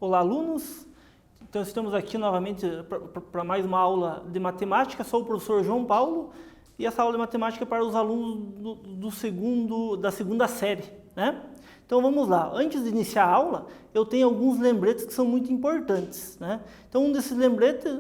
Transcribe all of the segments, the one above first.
Olá, alunos! Então, estamos aqui novamente para mais uma aula de matemática. Sou o professor João Paulo e essa aula de matemática é para os alunos da segunda série, né? Então, vamos lá. Antes de iniciar a aula, eu tenho alguns lembretes que são muito importantes, né? Então, um desses lembretes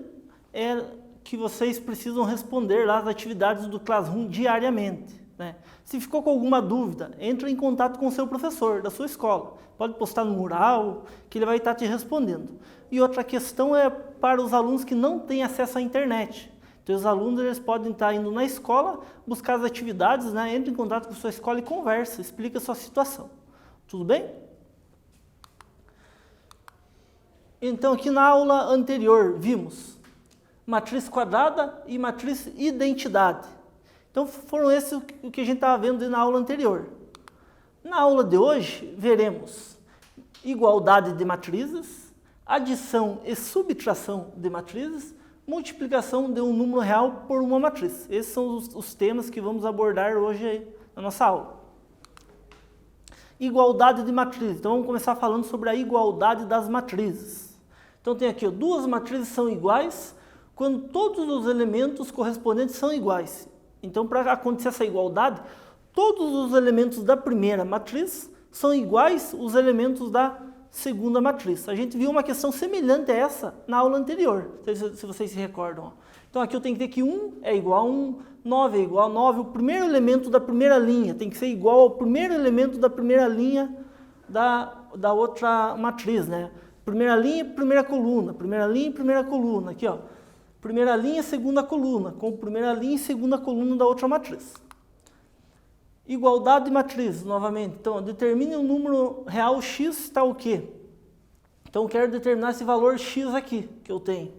é que vocês precisam responder lá as atividades do Classroom diariamente, né? Se ficou com alguma dúvida, entre em contato com o seu professor da sua escola. Pode postar no mural, que ele vai estar te respondendo. E outra questão é para os alunos que não têm acesso à internet. Então, os alunos eles podem estar indo na escola, buscar as atividades, né? Entre em contato com a sua escola e conversa, explica a sua situação. Tudo bem? Então, aqui na aula anterior, vimos matriz quadrada e matriz identidade. Então, foram esses o que a gente estava vendo na aula anterior. Na aula de hoje, veremos igualdade de matrizes, adição e subtração de matrizes, multiplicação de um número real por uma matriz. Esses são os temas que vamos abordar hoje na nossa aula. Igualdade de matrizes. Então, vamos começar falando sobre a igualdade das matrizes. Então, tem aqui, duas matrizes são iguais quando todos os elementos correspondentes são iguais. Então, para acontecer essa igualdade, todos os elementos da primeira matriz são iguais aos elementos da segunda matriz. A gente viu uma questão semelhante a essa na aula anterior, se vocês se recordam. Então, aqui eu tenho que ter que 1 é igual a 1, 9 é igual a 9. O primeiro elemento da primeira linha tem que ser igual ao primeiro elemento da primeira linha da outra matriz, né? Primeira linha, primeira coluna, primeira linha, primeira coluna. Aqui, ó. Primeira linha, segunda coluna, com primeira linha e segunda coluna da outra matriz. Igualdade de matrizes, novamente. Então, determine o número real x está o quê? Então, eu quero determinar esse valor x aqui, que eu tenho.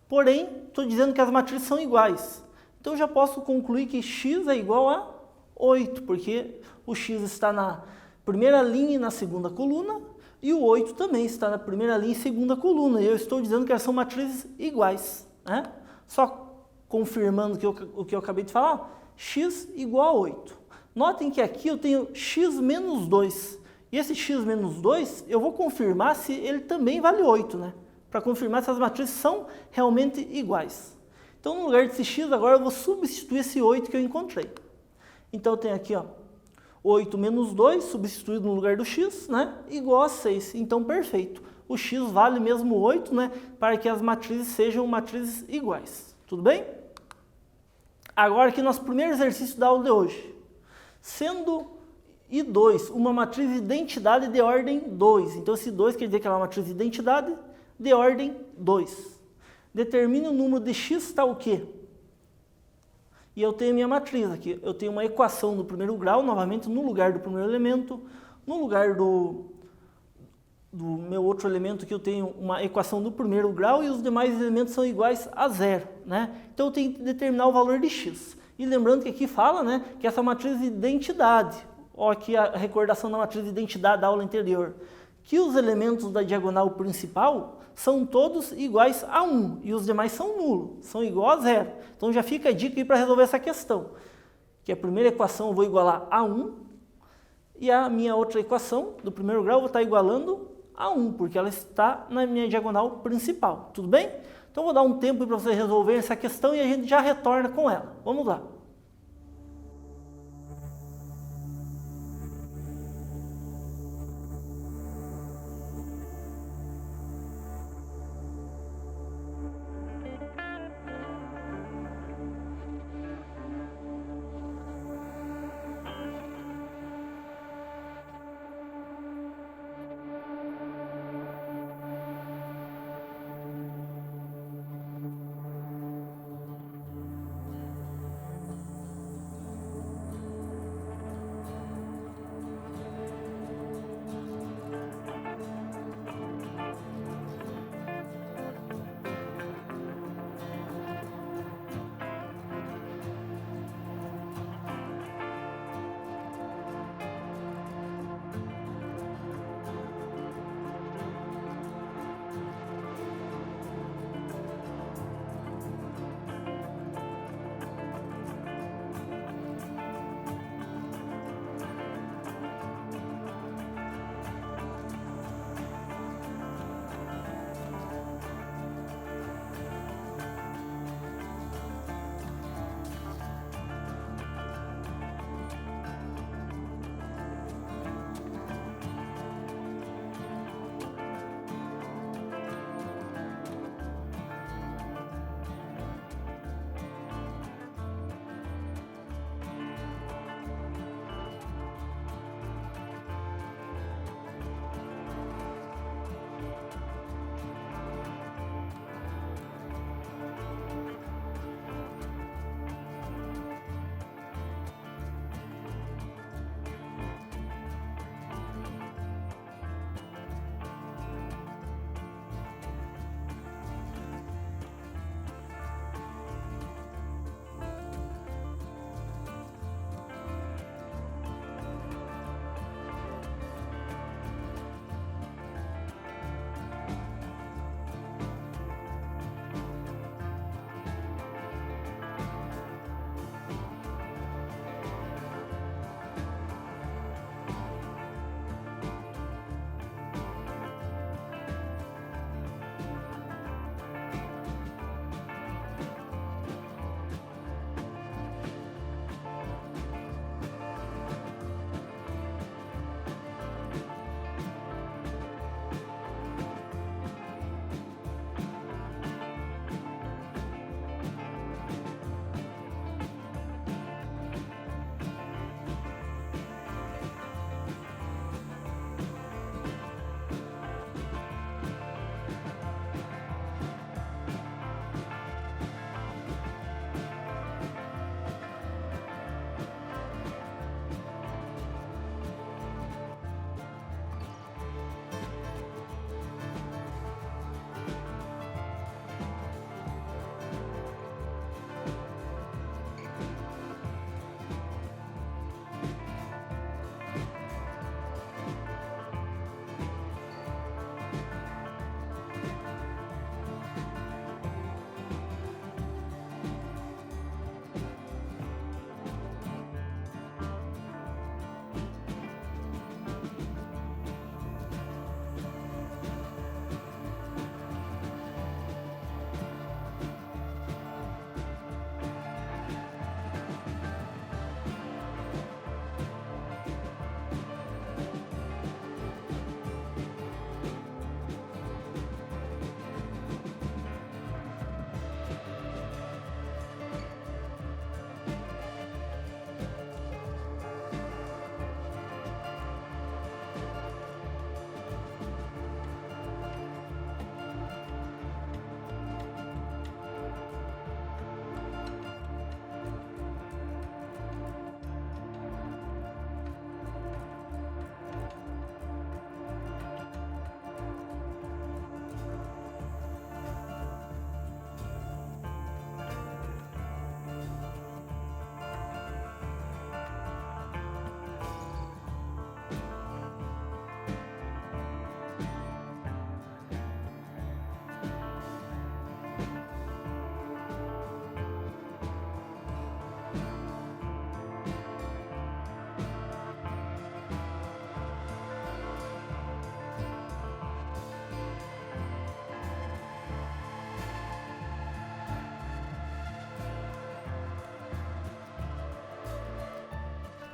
Porém, estou dizendo que as matrizes são iguais. Então, eu já posso concluir que x é igual a 8, porque o x está na primeira linha e na segunda coluna, e o 8 também está na primeira linha e segunda coluna. E eu estou dizendo que elas são matrizes iguais, né? Só confirmando o que eu acabei de falar, x igual a 8. Notem que aqui eu tenho x menos 2. E esse x menos 2, eu vou confirmar se ele também vale 8, né? Para confirmar se as matrizes são realmente iguais. Então, no lugar desse x, agora eu vou substituir esse 8 que eu encontrei. Então, eu tenho aqui, ó, 8 menos 2, substituído no lugar do x, né? Igual a 6. Então, perfeito. O x vale mesmo 8, né? Para que as matrizes sejam matrizes iguais. Tudo bem? Agora, aqui nosso primeiro exercício da aula de hoje. Sendo I2 uma matriz de identidade de ordem 2. Então, esse 2 quer dizer que ela é uma matriz de identidade de ordem 2. Determine o número de x tal o quê? E eu tenho a minha matriz aqui. Eu tenho uma equação no primeiro grau, novamente no lugar do primeiro elemento. No lugar do meu outro elemento aqui eu tenho uma equação do primeiro grau e os demais elementos são iguais a zero, né? Então, eu tenho que determinar o valor de x. E lembrando que aqui fala, né, que essa matriz de identidade, ó, aqui a recordação da matriz de identidade da aula anterior, que os elementos da diagonal principal são todos iguais a 1 e os demais são nulos, são igual a zero. Então, já fica a dica aí para resolver essa questão, que a primeira equação eu vou igualar a 1 e a minha outra equação do primeiro grau eu vou estar igualando a 1, porque ela está na minha diagonal principal. Tudo bem? Então, vou dar um tempo para vocês resolverem essa questão e a gente já retorna com ela. Vamos lá.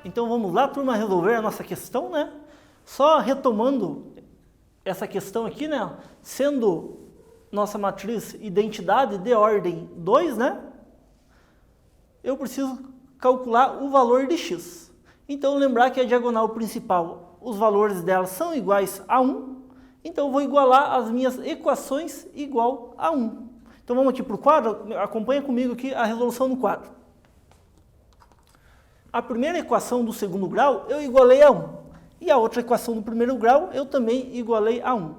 Então vamos lá, turma, resolver a nossa questão, né? Só retomando essa questão aqui, né? Sendo nossa matriz identidade de ordem 2, né? Eu preciso calcular o valor de x. Então lembrar que a diagonal principal, os valores dela são iguais a 1. Então eu vou igualar as minhas equações igual a 1. Então vamos aqui para o quadro, acompanha comigo aqui a resolução no quadro. A primeira equação do segundo grau eu igualei a 1. E a outra equação do primeiro grau eu também igualei a 1.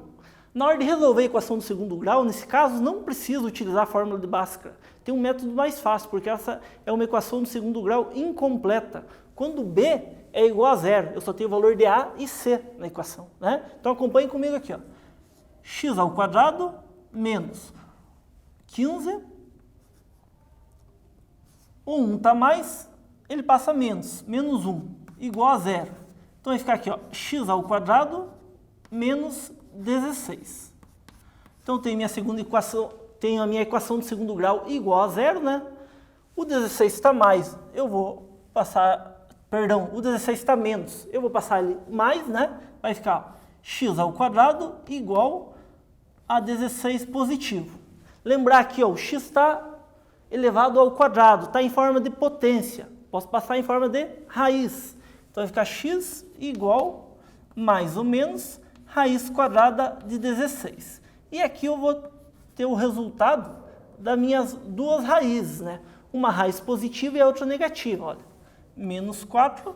Na hora de resolver a equação do segundo grau, nesse caso, não preciso utilizar a fórmula de Bhaskara. Tem um método mais fácil, porque essa é uma equação do segundo grau incompleta. Quando B é igual a zero, eu só tenho o valor de A e C na equação, né? Então acompanhe comigo aqui, ó. X ao quadrado menos 15. O 1 está mais, ele passa a menos 1, igual a zero. Então vai ficar aqui, ó, x ao quadrado menos 16. Então tenho minha segunda equação, tenho a minha equação de segundo grau igual a zero, né? O 16 está mais, eu vou passar, perdão, o 16 está menos, eu vou passar ele mais, né? Vai ficar x ao quadrado igual a 16 positivo. Lembrar aqui, ó, o x está elevado ao quadrado, está em forma de potência. Posso passar em forma de raiz. Então vai ficar x igual mais ou menos raiz quadrada de 16. E aqui eu vou ter o resultado das minhas duas raízes, né? Uma raiz positiva e a outra negativa, olha. Menos 4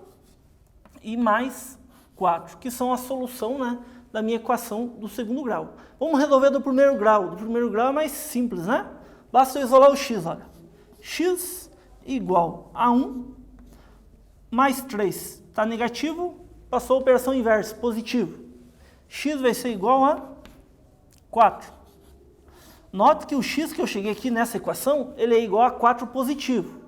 e mais 4, que são a solução, né, da minha equação do segundo grau. Vamos resolver do primeiro grau. Do primeiro grau é mais simples, né? Basta eu isolar o x, olha. X igual a 1 mais 3 está negativo, passou a operação inversa, positivo. X vai ser igual a 4. Note que o x que eu cheguei aqui nessa equação, ele é igual a 4 positivo.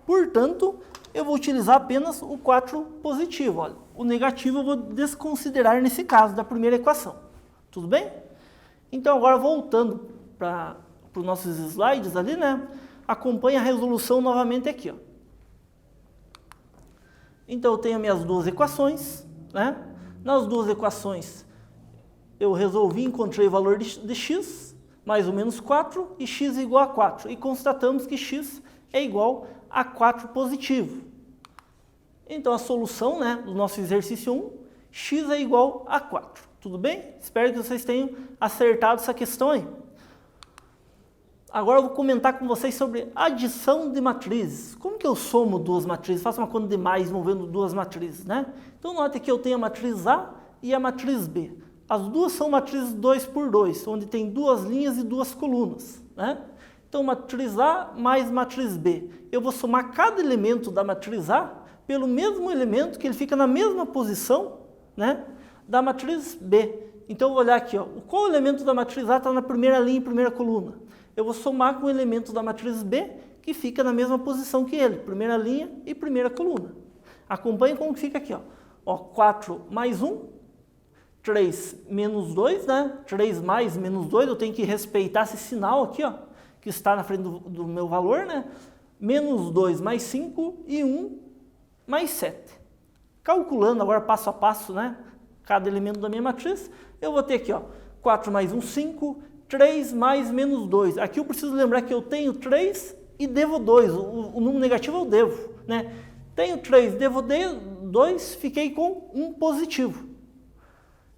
Portanto, eu vou utilizar apenas o 4 positivo. Olha. O negativo eu vou desconsiderar nesse caso da primeira equação. Tudo bem? Então agora voltando para os nossos slides ali, né? Acompanhe a resolução novamente aqui, ó. Então eu tenho minhas duas equações, né? Nas duas equações eu resolvi, encontrei o valor de x, mais ou menos 4, e x é igual a 4. E constatamos que x é igual a 4 positivo. Então a solução, né, do nosso exercício 1, x é igual a 4. Tudo bem? Espero que vocês tenham acertado essa questão aí. Agora eu vou comentar com vocês sobre adição de matrizes. Como que eu somo duas matrizes? Faço uma conta de mais envolvendo duas matrizes, né? Então note que eu tenho a matriz A e a matriz B. As duas são matrizes 2 por 2, onde tem duas linhas e duas colunas, né? Então matriz A mais matriz B. Eu vou somar cada elemento da matriz A pelo mesmo elemento que ele fica na mesma posição, né, da matriz B. Então eu vou olhar aqui, ó, qual elemento da matriz A está na primeira linha e primeira coluna? Eu vou somar com o elemento da matriz B, que fica na mesma posição que ele, primeira linha e primeira coluna. Acompanhe como que fica aqui, ó. Ó, 4 mais 1, 3 menos 2, né? 3 mais menos 2, eu tenho que respeitar esse sinal aqui, ó, que está na frente do meu valor, né? Menos 2 mais 5 e 1 mais 7. Calculando agora passo a passo, né, cada elemento da minha matriz, eu vou ter aqui, ó, 4 mais 1, 5, 3 mais menos 2. Aqui eu preciso lembrar que eu tenho 3 e devo 2. O número negativo eu devo, né? Tenho 3, devo 2, fiquei com 1 positivo.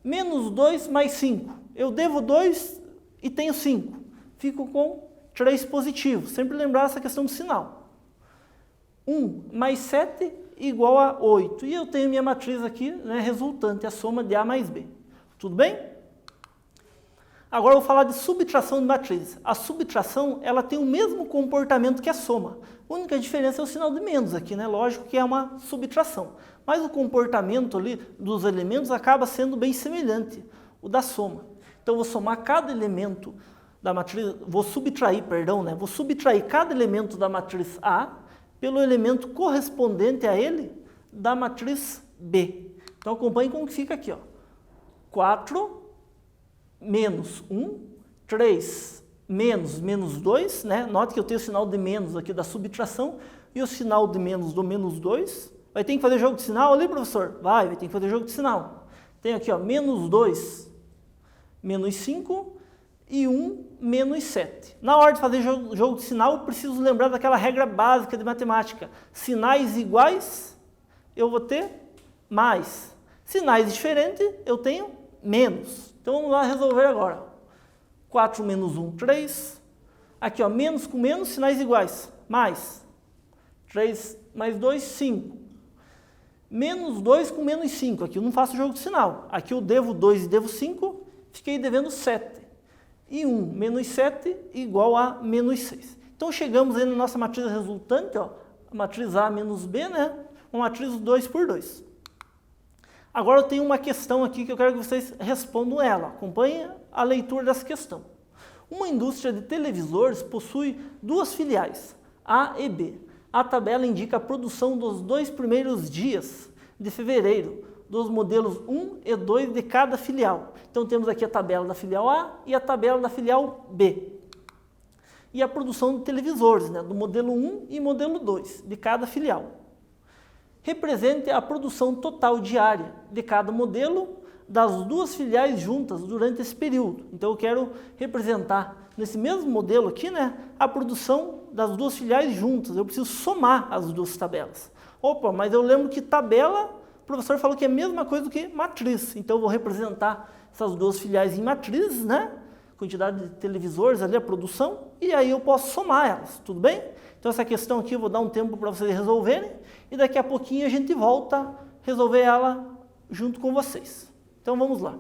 Menos 2 mais 5. Eu devo 2 e tenho 5. Fico com 3 positivo. Sempre lembrar essa questão do sinal. 1 mais 7 igual a 8. E eu tenho minha matriz aqui, né, resultante, a soma de A mais B. Tudo bem? Agora eu vou falar de subtração de matrizes. A subtração, ela tem o mesmo comportamento que a soma. A única diferença é o sinal de menos aqui, né? Lógico que é uma subtração. Mas o comportamento ali dos elementos acaba sendo bem semelhante, o da soma. Então eu vou somar cada elemento da matriz, vou subtrair cada elemento da matriz A pelo elemento correspondente a ele da matriz B. Então acompanhe como que fica aqui, ó. 4 menos 1, 3 menos 2, né? Note que eu tenho o sinal de menos aqui da subtração e o sinal de menos do menos 2 Vai ter que fazer jogo de sinal ali, professor? Vai ter que fazer jogo de sinal. Tem aqui, ó, menos 2, menos 5 e 1, menos 7. Na hora de fazer jogo de sinal, eu preciso lembrar daquela regra básica de matemática. Sinais iguais, eu vou ter mais. Sinais diferentes, eu tenho menos. Então, vamos lá resolver agora. 4 menos 1, 3. Aqui, ó, menos com menos, sinais iguais. Mais. 3 mais 2, 5. Menos 2 com menos 5. Aqui eu não faço jogo de sinal. Aqui eu devo 2 e devo 5. Fiquei devendo 7. E 1 menos 7 igual a menos 6. Então, chegamos aí na nossa matriz resultante, ó, a matriz A menos B, né? Uma matriz 2 por 2. Agora eu tenho uma questão aqui que eu quero que vocês respondam ela. Acompanhe a leitura dessa questão. Uma indústria de televisores possui duas filiais, A e B. A tabela indica a produção dos 2 primeiros dias de fevereiro, dos modelos 1 e 2 de cada filial. Então temos aqui a tabela da filial A e a tabela da filial B. E a produção de televisores, né, do modelo 1 e modelo 2 de cada filial. Represente a produção total diária de cada modelo das duas filiais juntas durante esse período. Então eu quero representar nesse mesmo modelo aqui, né, a produção das duas filiais juntas. Eu preciso somar as duas tabelas. Opa, mas eu lembro que tabela, o professor falou que é a mesma coisa do que matriz. Então eu vou representar essas duas filiais em matrizes, né? Quantidade de televisores ali, a produção, e aí eu posso somar elas, tudo bem? Então essa questão aqui eu vou dar um tempo para vocês resolverem, e daqui a pouquinho a gente volta a resolver ela junto com vocês. Então vamos lá.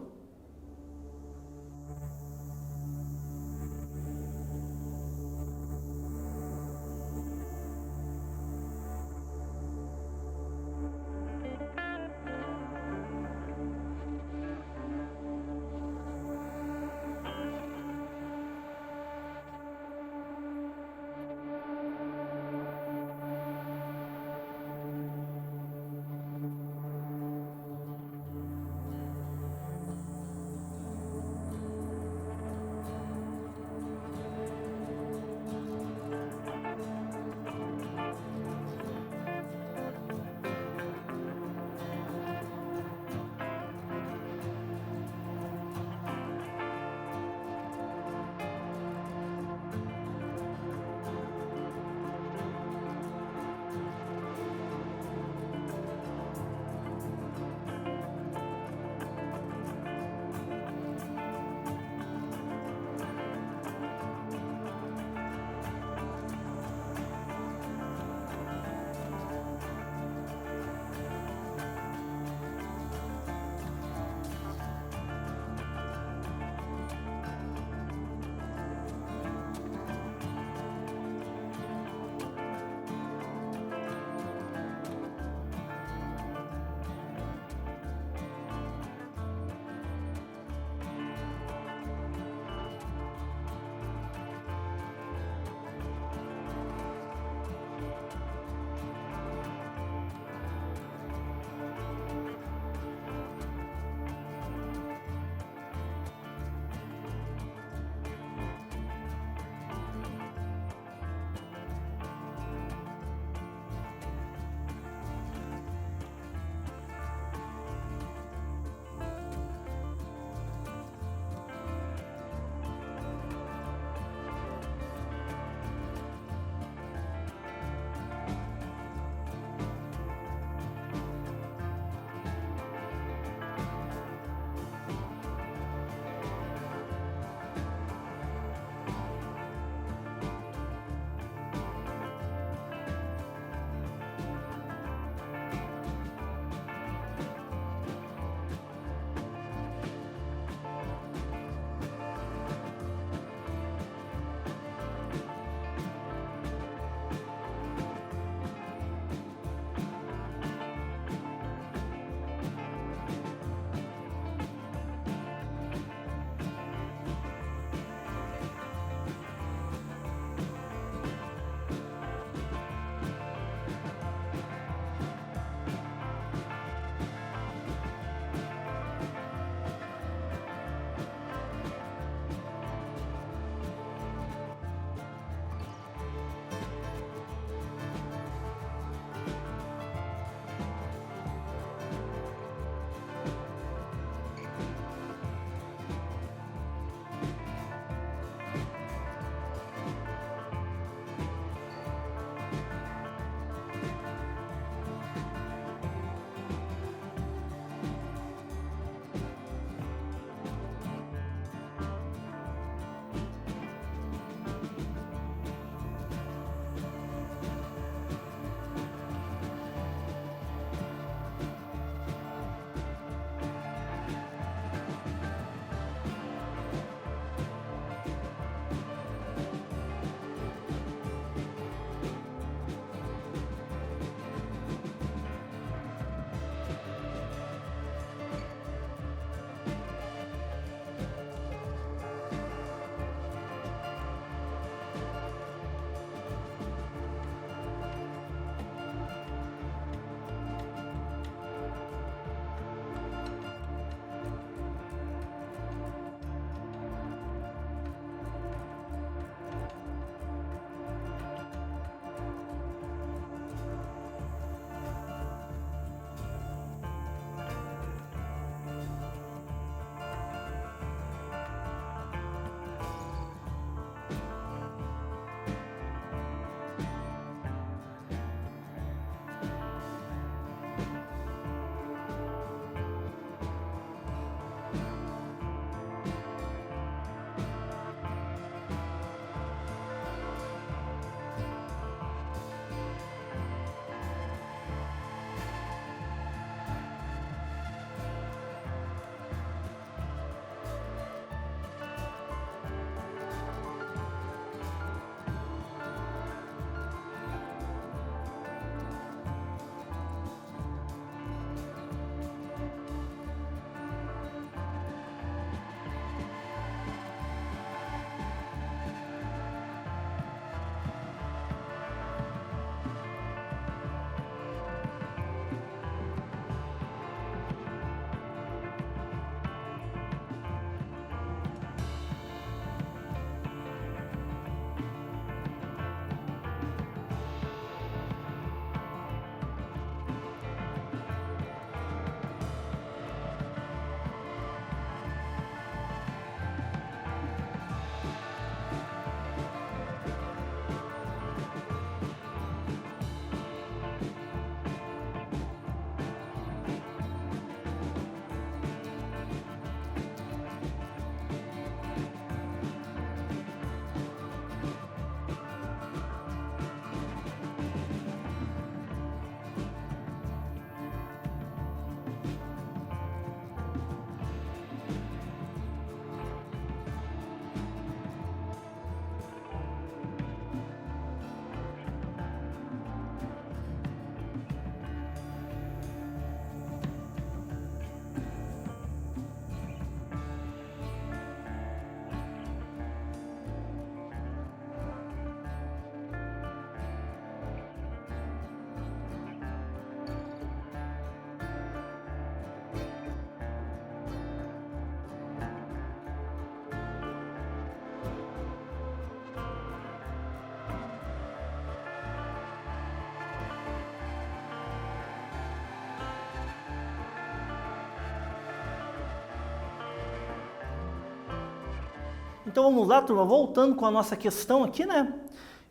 Então vamos lá, turma, voltando com a nossa questão aqui, né?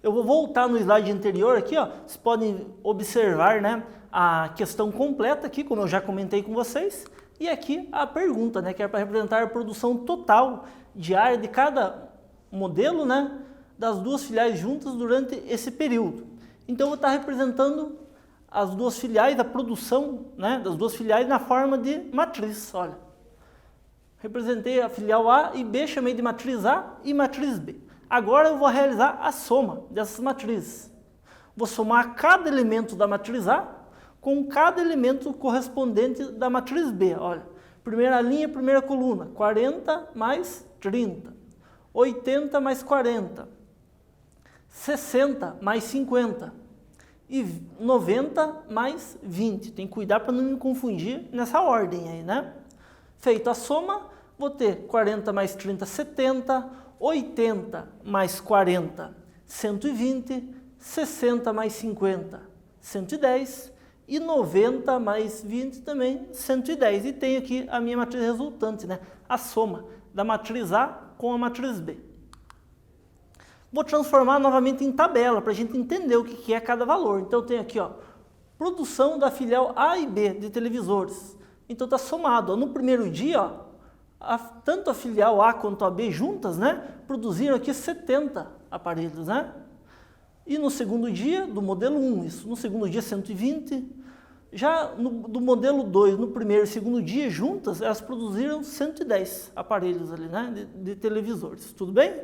Eu vou voltar no slide anterior aqui, ó. Vocês podem observar, né, a questão completa aqui, como eu já comentei com vocês. E aqui a pergunta, né, que é para representar a produção total diária de cada modelo, né, das duas filiais juntas durante esse período. Então eu vou estar representando as duas filiais, a produção, né, das duas filiais na forma de matriz, olha. Representei a filial A e B, chamei de matriz A e matriz B. Agora eu vou realizar a soma dessas matrizes. Vou somar cada elemento da matriz A com cada elemento correspondente da matriz B. Olha, primeira linha, primeira coluna, 40 mais 30, 80 mais 40, 60 mais 50 e 90 mais 20. Tem que cuidar para não me confundir nessa ordem aí, né? Feita a soma, vou ter 40 mais 30, 70, 80 mais 40, 120, 60 mais 50, 110 e 90 mais 20 também, 110. E tenho aqui a minha matriz resultante, né? A soma da matriz A com a matriz B. Vou transformar novamente em tabela para a gente entender o que é cada valor. Então eu tenho aqui, ó, produção da filial A e B de televisores. Então está somado. Ó, no primeiro dia, ó, tanto a filial A quanto a B juntas, né, produziram aqui 70 aparelhos, né? E no segundo dia, do modelo 1, isso, no segundo dia 120. Já do modelo 2, no primeiro e segundo dia juntas, elas produziram 110 aparelhos ali, né, de televisores. Tudo bem?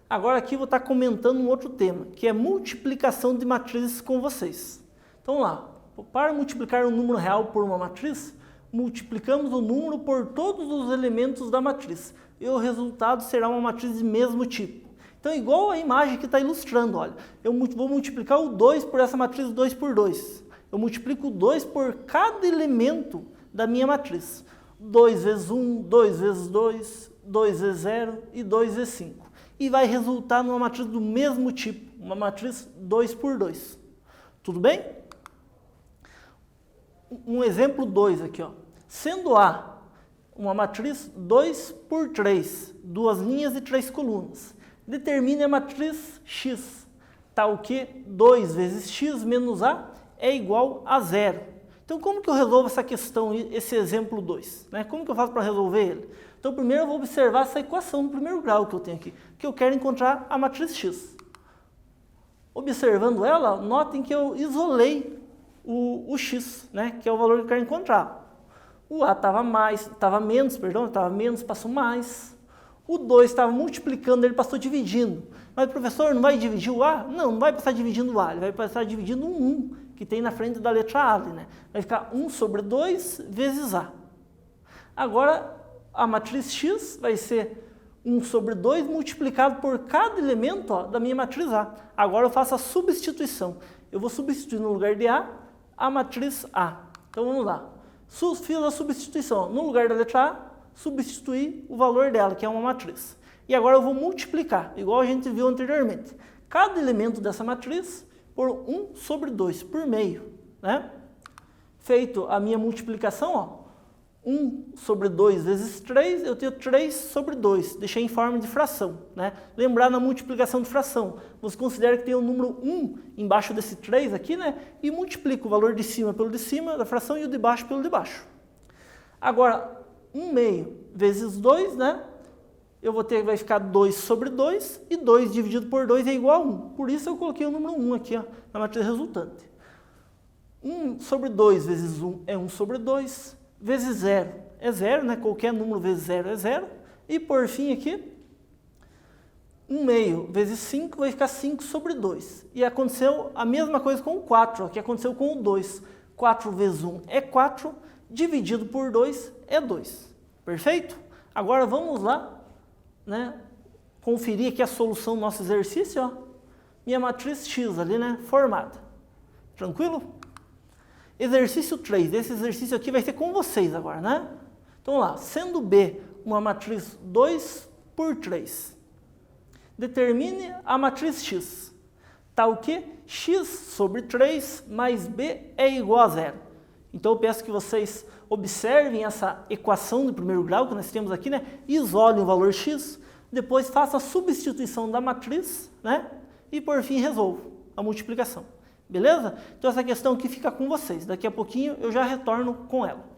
Agora aqui vou estar comentando um outro tema, que é multiplicação de matrizes com vocês. Então vamos lá, para multiplicar um número real por uma matriz, multiplicamos o número por todos os elementos da matriz. E o resultado será uma matriz de mesmo tipo. Então igual a imagem que está ilustrando, olha, eu vou multiplicar o 2 por essa matriz 2 por 2. Eu multiplico o 2 por cada elemento da minha matriz. 2 vezes 1, 2 vezes 2, 2 vezes 0 e 2 vezes 5. E vai resultar numa matriz do mesmo tipo, uma matriz 2 por 2. Tudo bem? Um exemplo 2 aqui, ó. Sendo A uma matriz 2 por 3, duas linhas e 3 colunas. Determine a matriz X, tal que 2 vezes X menos A é igual a 0. Então como que eu resolvo essa questão, esse exemplo 2? Né? Como que eu faço para resolver ele? Então primeiro eu vou observar essa equação no primeiro grau que eu tenho aqui, que eu quero encontrar a matriz X. Observando ela, notem que eu isolei o X, né, que é o valor que eu quero encontrar. O A estava menos, passou mais. O 2 estava multiplicando, ele passou dividindo. Mas, professor, não vai dividir o A? Não, não vai passar dividindo o A, ele vai passar dividindo um 1, que tem na frente da letra A ali, né? Vai ficar 1 sobre 2 vezes A. Agora, a matriz X vai ser 1 sobre 2 multiplicado por cada elemento, ó, da minha matriz A. Agora eu faço a substituição. Eu vou substituir no lugar de A matriz A. Então vamos lá. Fiz a substituição. No lugar da letra A, substituir o valor dela, que é uma matriz. E agora eu vou multiplicar, igual a gente viu anteriormente. Cada elemento dessa matriz por 1 sobre 2, por meio. Né? Feito a minha multiplicação, ó, 1 sobre 2 vezes 3, eu tenho 3 sobre 2. Deixei em forma de fração. Né? Lembrar na multiplicação de fração. Você considera que tem o número 1 embaixo desse 3 aqui, né? E multiplica o valor de cima pelo de cima da fração e o de baixo pelo de baixo. Agora, 1 meio vezes 2, né? Eu vou ter, vai ficar 2 sobre 2, e 2 dividido por 2 é igual a 1. Por isso eu coloquei o número 1 aqui, ó, na matriz resultante. 1 sobre 2 vezes 1 é 1 sobre 2, vezes 0 é 0, né? Qualquer número vezes 0 é 0. E por fim aqui, 1 meio vezes 5 vai ficar 5 sobre 2. E aconteceu a mesma coisa com o 4, ó, que aconteceu com o 2. 4 vezes 1 é 4, dividido por 2 é 2. Perfeito? Agora vamos lá, né, conferir aqui a solução do nosso exercício. Ó. Minha matriz X ali, né, formada. Tranquilo? Exercício 3. Esse exercício aqui vai ser com vocês agora, né? Então vamos lá. Sendo B uma matriz 2 por 3, determine a matriz X, tal que X sobre 3 mais B é igual a 0. Então eu peço que vocês observem essa equação do primeiro grau que nós temos aqui, né? Isolem o valor X, depois faço a substituição da matriz, né? E por fim resolvo a multiplicação. Beleza? Então essa questão aqui fica com vocês. Daqui a pouquinho eu já retorno com ela.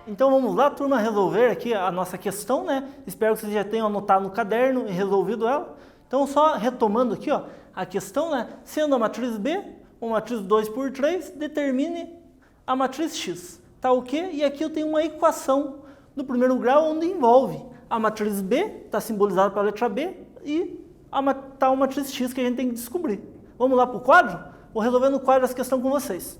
Então vamos lá, turma, resolver aqui a nossa questão, né? Espero que vocês já tenham anotado no caderno e resolvido ela. Então só retomando aqui, ó, a questão, né? Sendo a matriz B, uma matriz 2 por 3, determine a matriz X. Tá o quê? E aqui eu tenho uma equação do primeiro grau onde envolve a matriz B, está simbolizada pela letra B, e a matriz X que a gente tem que descobrir. Vamos lá para o quadro? Vou resolver no quadro essa questão com vocês.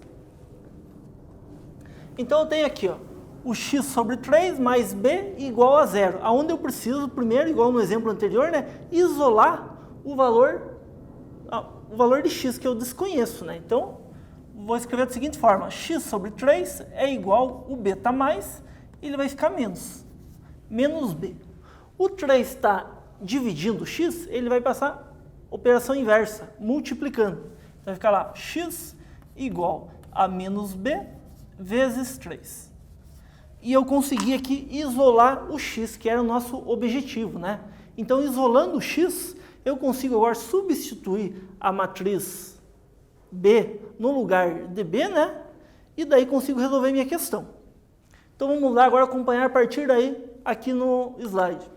Então eu tenho aqui, ó, o x sobre 3 mais b igual a 0, aonde eu preciso, primeiro, igual no exemplo anterior, né, isolar o valor de x que eu desconheço, né? Então, vou escrever da seguinte forma: x sobre 3 é igual o beta mais, ele vai ficar menos b. O 3 está dividindo o x, ele vai passar operação inversa, multiplicando. Então, vai ficar lá, x igual a menos b vezes 3. E eu consegui aqui isolar o x, que era o nosso objetivo, né? Então, isolando o x, eu consigo agora substituir a matriz B no lugar de B, né? E daí consigo resolver minha questão. Então, vamos lá agora acompanhar a partir daí aqui no slide.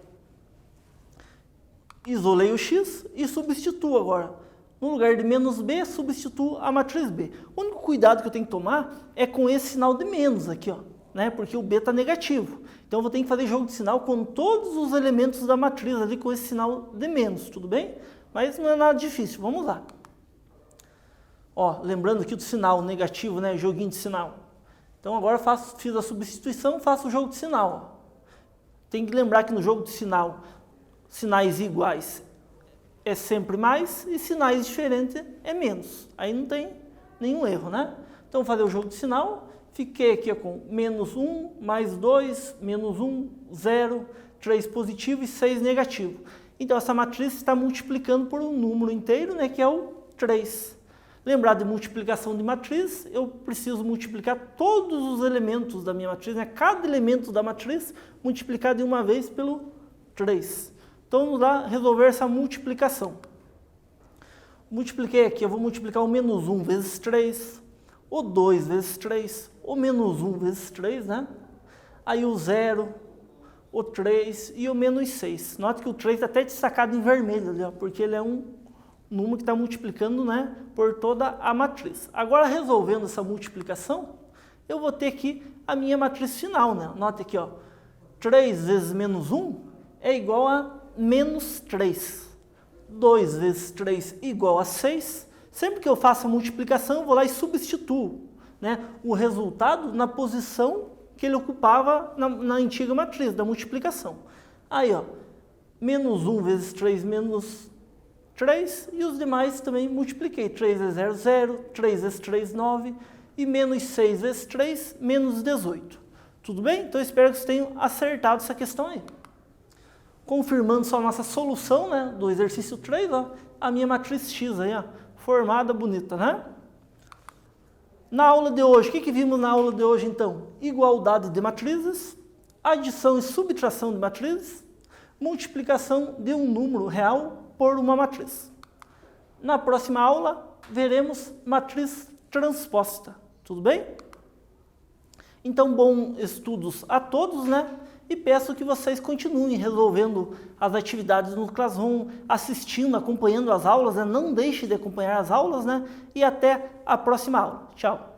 Isolei o x e substituo agora. No lugar de menos b, substituo a matriz B. O único cuidado que eu tenho que tomar é com esse sinal de menos aqui, ó, né? Porque o b está negativo. Então, eu vou ter que fazer jogo de sinal com todos os elementos da matriz ali com esse sinal de menos, tudo bem? Mas não é nada difícil, vamos lá. Ó, lembrando aqui do sinal negativo, né? Joguinho de sinal. Então, agora fiz a substituição, faço o jogo de sinal. Ó. Tem que lembrar que no jogo de sinal, sinais iguais é sempre mais e sinais diferentes é menos. Aí não tem nenhum erro, né? Então, vou fazer o jogo de sinal. Fiquei aqui com menos 1, mais 2, menos 1, 0, 3 positivo e 6 negativo. Então, essa matriz está multiplicando por um número inteiro, né, que é o 3. Lembrar de multiplicação de matriz, eu preciso multiplicar todos os elementos da minha matriz, né, cada elemento da matriz multiplicado de uma vez pelo 3. Então, vamos lá resolver essa multiplicação. Multipliquei aqui, eu vou multiplicar o menos 1 vezes 3, o 2 vezes 3, o menos 1 vezes 3, né? Aí o 0, o 3 e o menos 6. Note que o 3 está até destacado em vermelho ali, ó, porque ele é um número que está multiplicando, né, por toda a matriz. Agora, resolvendo essa multiplicação, eu vou ter aqui a minha matriz final, né? Note aqui, ó, 3 vezes menos 1 é igual a menos 3. 2 vezes 3 igual a 6. Sempre que eu faço a multiplicação, eu vou lá e substituo, né, o resultado na posição que ele ocupava na antiga matriz da multiplicação. Aí, ó, menos 1 vezes 3 menos 3, e os demais também multipliquei. 3 vezes 0, 0, 3 vezes 3, 9, e menos 6 vezes 3, menos 18. Tudo bem? Então, eu espero que vocês tenham acertado essa questão aí. Confirmando só a nossa solução, né, do exercício 3, ó, a minha matriz X aí, ó, formada, bonita, né? Na aula de hoje, o que vimos na aula de hoje, então? Igualdade de matrizes, adição e subtração de matrizes, multiplicação de um número real por uma matriz. Na próxima aula, veremos matriz transposta. Tudo bem? Então, bons estudos a todos, né? E peço que vocês continuem resolvendo as atividades no Classroom, assistindo, acompanhando as aulas, né? Não deixe de acompanhar as aulas, né? E até a próxima aula. Tchau!